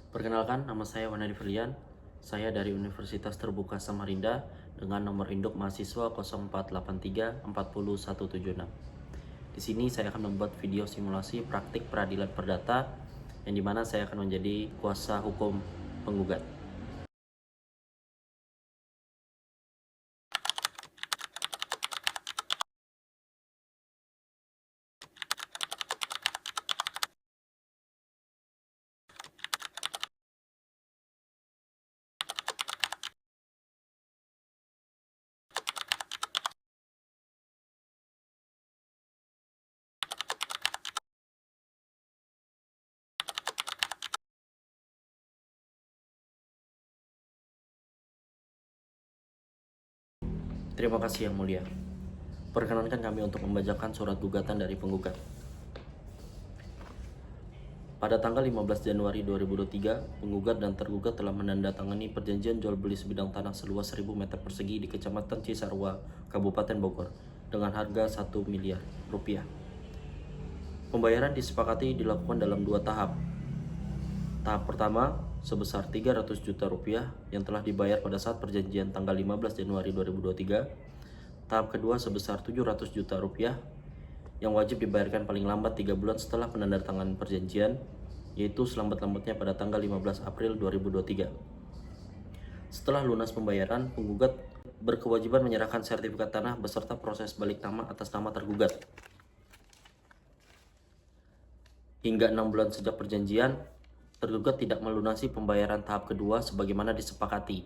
Perkenalkan, nama saya Wanadi Firlian. Saya dari Universitas Terbuka Samarinda dengan nomor induk mahasiswa 0483400176. Di sini saya akan membuat video simulasi praktik peradilan perdata yang dimana saya akan menjadi kuasa hukum penggugat. Terima kasih Yang Mulia. Perkenankan kami untuk membacakan surat gugatan dari penggugat. Pada tanggal 15 Januari 2023, penggugat dan tergugat telah menandatangani perjanjian jual beli sebidang tanah seluas 1000 meter persegi di Kecamatan Cisarua, Kabupaten Bogor, dengan harga 1 miliar rupiah. Pembayaran disepakati dilakukan dalam 2 tahap. Tahap pertama sebesar 300 juta rupiah yang telah dibayar pada saat perjanjian tanggal 15 Januari 2023. Tahap kedua sebesar 700 juta rupiah yang wajib dibayarkan paling lambat 3 bulan setelah penandatanganan perjanjian, yaitu selambat-lambatnya pada tanggal 15 April 2023. Setelah lunas pembayaran, penggugat berkewajiban menyerahkan sertifikat tanah beserta proses balik nama atas nama tergugat. Hingga 6 bulan sejak perjanjian, tergugat tidak melunasi pembayaran tahap kedua sebagaimana disepakati.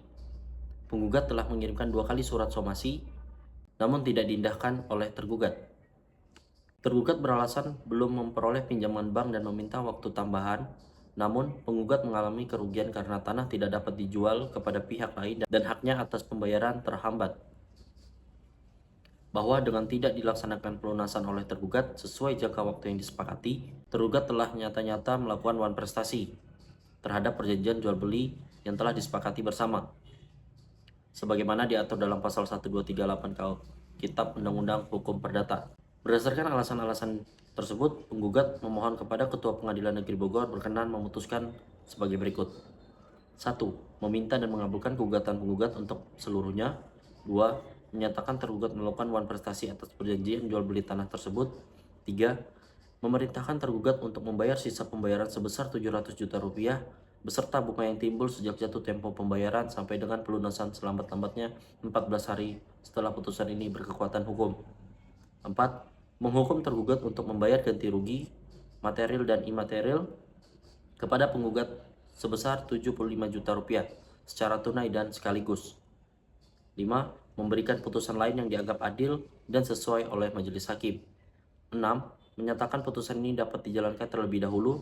Penggugat telah mengirimkan 2 kali surat somasi, namun tidak diindahkan oleh tergugat. Tergugat beralasan belum memperoleh pinjaman bank dan meminta waktu tambahan, namun penggugat mengalami kerugian karena tanah tidak dapat dijual kepada pihak lain dan haknya atas pembayaran terhambat. Bahwa dengan tidak dilaksanakan pelunasan oleh tergugat sesuai jangka waktu yang disepakati, tergugat telah nyata-nyata melakukan wan prestasi terhadap perjanjian jual beli yang telah disepakati bersama, sebagaimana diatur dalam pasal 1238 Kitab Undang-Undang Hukum Perdata. Berdasarkan alasan-alasan tersebut, penggugat memohon kepada Ketua Pengadilan Negeri Bogor berkenan memutuskan sebagai berikut. 1. Meminta dan mengabulkan gugatan penggugat untuk seluruhnya. 2. Menyatakan tergugat melakukan wan prestasi atas perjanjian jual beli tanah tersebut. 3. Memerintahkan tergugat untuk membayar sisa pembayaran sebesar 700 juta rupiah beserta bunga yang timbul sejak jatuh tempo pembayaran sampai dengan pelunasan selambat-lambatnya 14 hari setelah putusan ini berkekuatan hukum. 4. Menghukum tergugat untuk membayar ganti rugi material dan imaterial kepada penggugat sebesar 75 juta rupiah secara tunai dan sekaligus. 5. Memberikan putusan lain yang dianggap adil dan sesuai oleh majelis hakim. 6. Menyatakan putusan ini dapat dijalankan terlebih dahulu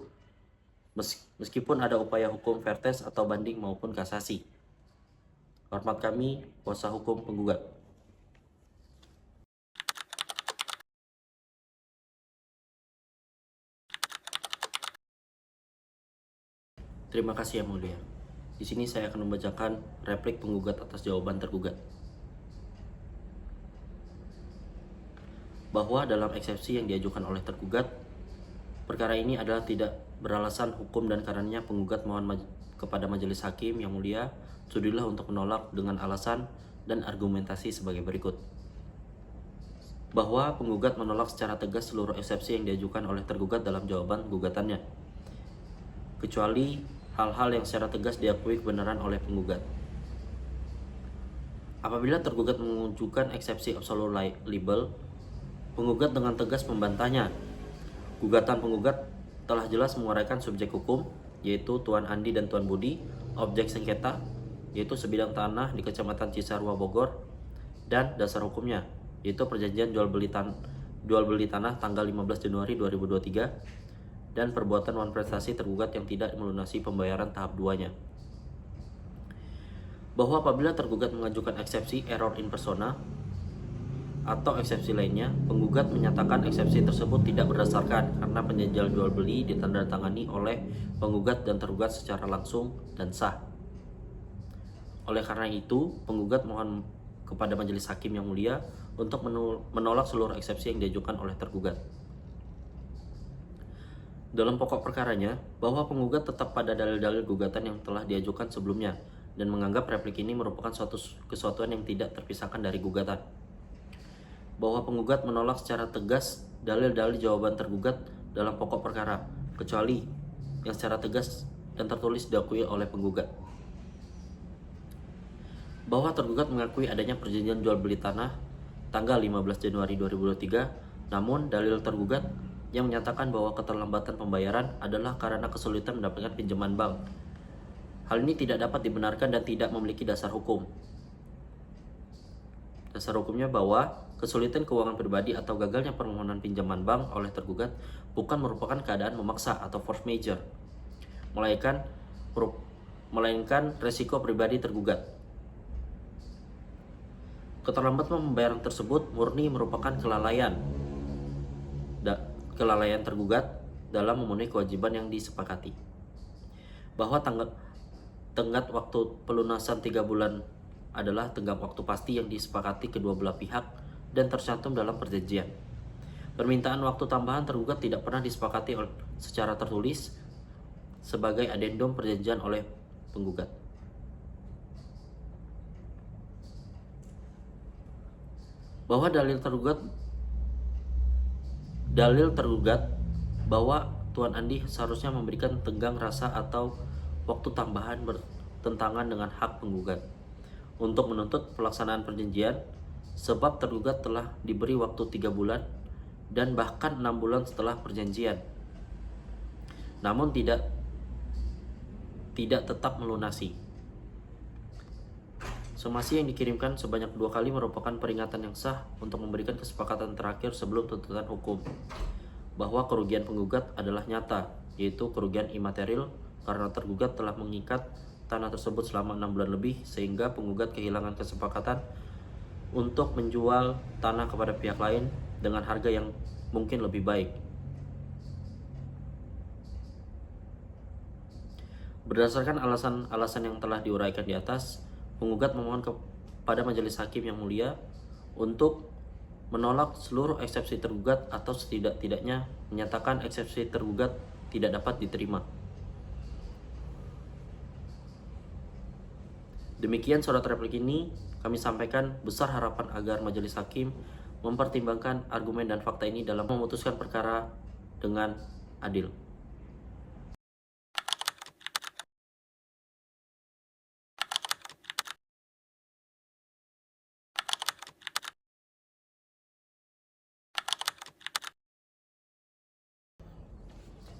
meskipun ada upaya hukum vertes atau banding maupun kasasi. Hormat kami, kuasa hukum penggugat. Terima kasih Yang Mulia. Di sini saya akan membacakan replik penggugat atas jawaban tergugat. Bahwa dalam eksepsi yang diajukan oleh tergugat, perkara ini adalah tidak beralasan hukum dan karenanya penggugat mohon kepada majelis hakim yang mulia sudilah untuk menolak dengan alasan dan argumentasi sebagai berikut. Bahwa penggugat menolak secara tegas seluruh eksepsi yang diajukan oleh tergugat dalam jawaban gugatannya, kecuali hal-hal yang secara tegas diakui kebenaran oleh penggugat. Apabila tergugat mengajukan eksepsi absolute liable, penggugat dengan tegas membantahnya. Gugatan penggugat telah jelas menguraikan subjek hukum, yaitu Tuan Andi dan Tuan Budi, objek sengketa, yaitu sebidang tanah di Kecamatan Cisarua, Bogor, dan dasar hukumnya, yaitu perjanjian jual beli tanah tanggal 15 Januari 2023, dan perbuatan wan prestasi tergugat yang tidak melunasi pembayaran tahap 2-nya. Bahwa apabila tergugat mengajukan eksepsi error in persona atau eksepsi lainnya, penggugat menyatakan eksepsi tersebut tidak berdasarkan karena perjanjian jual beli ditandatangani oleh penggugat dan tergugat secara langsung dan sah. Oleh karena itu, penggugat mohon kepada majelis hakim yang mulia untuk menolak seluruh eksepsi yang diajukan oleh tergugat. dalam pokok perkaranya bahwa penggugat tetap pada dalil-dalil gugatan yang telah diajukan sebelumnya dan menganggap replik ini merupakan suatu kesatuan yang tidak terpisahkan dari gugatan. Bahwa penggugat menolak secara tegas dalil-dalil jawaban tergugat dalam pokok perkara, kecuali yang secara tegas dan tertulis diakui oleh penggugat. Bahwa tergugat mengakui adanya perjanjian jual beli tanah tanggal 15 Januari 2023, namun dalil tergugat yang menyatakan bahwa keterlambatan pembayaran adalah karena kesulitan mendapatkan pinjaman bank. Hal ini tidak dapat dibenarkan dan tidak memiliki dasar hukum. Dasar hukumnya bahwa kesulitan keuangan pribadi atau gagalnya permohonan pinjaman bank oleh tergugat bukan merupakan keadaan memaksa atau force majeure, melainkan resiko pribadi tergugat. Keterlambatan pembayaran tersebut murni merupakan kelalaian tergugat dalam memenuhi kewajiban yang disepakati. Bahwa tenggat waktu pelunasan 3 bulan adalah tenggat waktu pasti yang disepakati kedua belah pihak dan tercantum dalam perjanjian. Permintaan waktu tambahan tergugat tidak pernah disepakati secara tertulis sebagai adendum perjanjian oleh penggugat. Bahwa dalil tergugat bahwa Tuan Andi seharusnya memberikan tenggang rasa atau waktu tambahan bertentangan dengan hak penggugat untuk menuntut pelaksanaan perjanjian, sebab tergugat telah diberi waktu 3 bulan dan bahkan 6 bulan setelah perjanjian, namun tidak tetap melunasi. Somasi yang dikirimkan sebanyak 2 kali merupakan peringatan yang sah untuk memberikan kesepakatan terakhir sebelum tuntutan hukum, bahwa kerugian penggugat adalah nyata, yaitu kerugian imaterial karena tergugat telah mengikat tanah tersebut selama 6 bulan lebih sehingga penggugat kehilangan kesepakatan untuk menjual tanah kepada pihak lain dengan harga yang mungkin lebih baik. Berdasarkan alasan-alasan yang telah diuraikan di atas, penggugat memohon kepada majelis hakim yang mulia untuk menolak seluruh eksepsi tergugat atau setidak-tidaknya menyatakan eksepsi tergugat tidak dapat diterima. Demikian surat replik ini kami sampaikan besar harapan agar majelis hakim mempertimbangkan argumen dan fakta ini dalam memutuskan perkara dengan adil.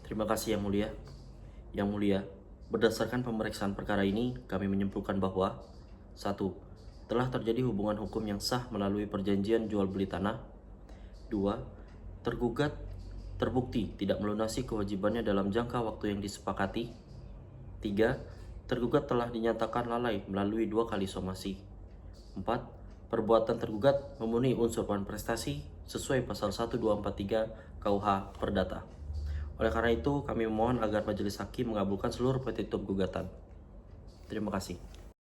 Terima kasih Yang Mulia. Yang Mulia, berdasarkan pemeriksaan perkara ini, kami menyimpulkan bahwa 1. Telah terjadi hubungan hukum yang sah melalui perjanjian jual beli tanah. 2. Tergugat terbukti tidak melunasi kewajibannya dalam jangka waktu yang disepakati. 3. Tergugat telah dinyatakan lalai melalui 2 kali somasi. 4. Perbuatan tergugat memenuhi unsur prestasi sesuai pasal 1243 KUH Perdata. Oleh karena itu, kami memohon agar majelis hakim mengabulkan seluruh petitum gugatan. Terima kasih.